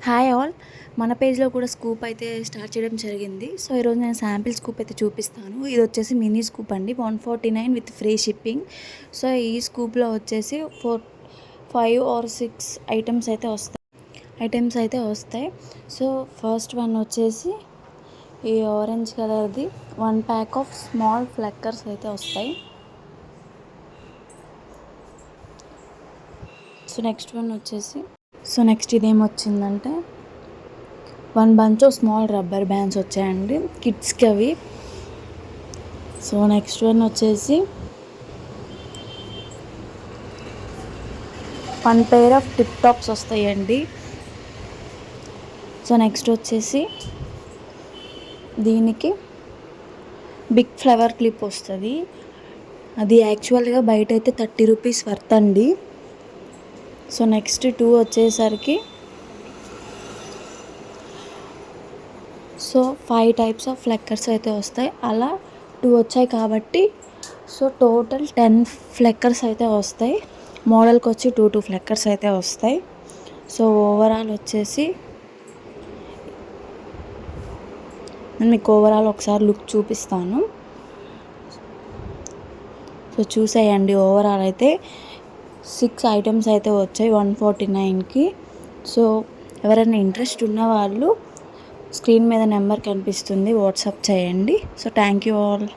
Hi all, మన పేజ్లో కూడా స్కూప్ అయితే స్టార్ట్ చేయడం జరిగింది. సో ఈరోజు నేను శాంపిల్ స్కూప్ అయితే చూపిస్తాను. ఇది వచ్చేసి మినీ స్కూప్ అండి, 149 విత్ ఫ్రీ షిప్పింగ్. సో ఈ స్కూప్లో వచ్చేసి 5 or 6 ఐటమ్స్ అయితే వస్తాయి. సో ఫస్ట్ వన్ వచ్చేసి ఈ ఆరెంజ్ కలర్ది 1 ప్యాక్ ఆఫ్ స్మాల్ ఫ్లక్కర్స్ అయితే వస్తాయి. సో నెక్స్ట్ ఇదేమొచ్చిందంటే 1 bunch of small rubber bands వచ్చాయండి, కిడ్స్కి అవి. సో నెక్స్ట్ వన్ వచ్చేసి 1 pair ఆఫ్ టిప్ టాప్స్ వస్తాయండి. సో నెక్స్ట్ వచ్చేసి దీనికి బిగ్ ఫ్లవర్ క్లిప్ వస్తుంది. అది యాక్చువల్గా బయట అయితే 30 రూపీస్ వర్త్ అండి. సో నెక్స్ట్ 2 వచ్చేసరికి 5 టైప్స్ ఆఫ్ ఫ్లెక్కర్స్ అయితే వస్తాయి. అలా 2 వచ్చాయి కాబట్టి సో టోటల్ 10 ఫ్లెక్కర్స్ అయితే వస్తాయి. మోడల్కి వచ్చి 2 ఫ్లెక్కర్స్ అయితే వస్తాయి. సో ఓవరాల్ వచ్చేసి నేను మీకు ఒకసారి లుక్ చూపిస్తాను. సో చూసేయండి, ఓవరాల్ అయితే 6 ఐటమ్స్ అయితే వచ్చాయి 149కి. సో ఎవరైనా ఇంట్రెస్ట్ ఉన్న వాళ్ళు స్క్రీన్ మీద నెంబర్ కనిపిస్తుంది, వాట్సాప్ చేయండి. So thank you all.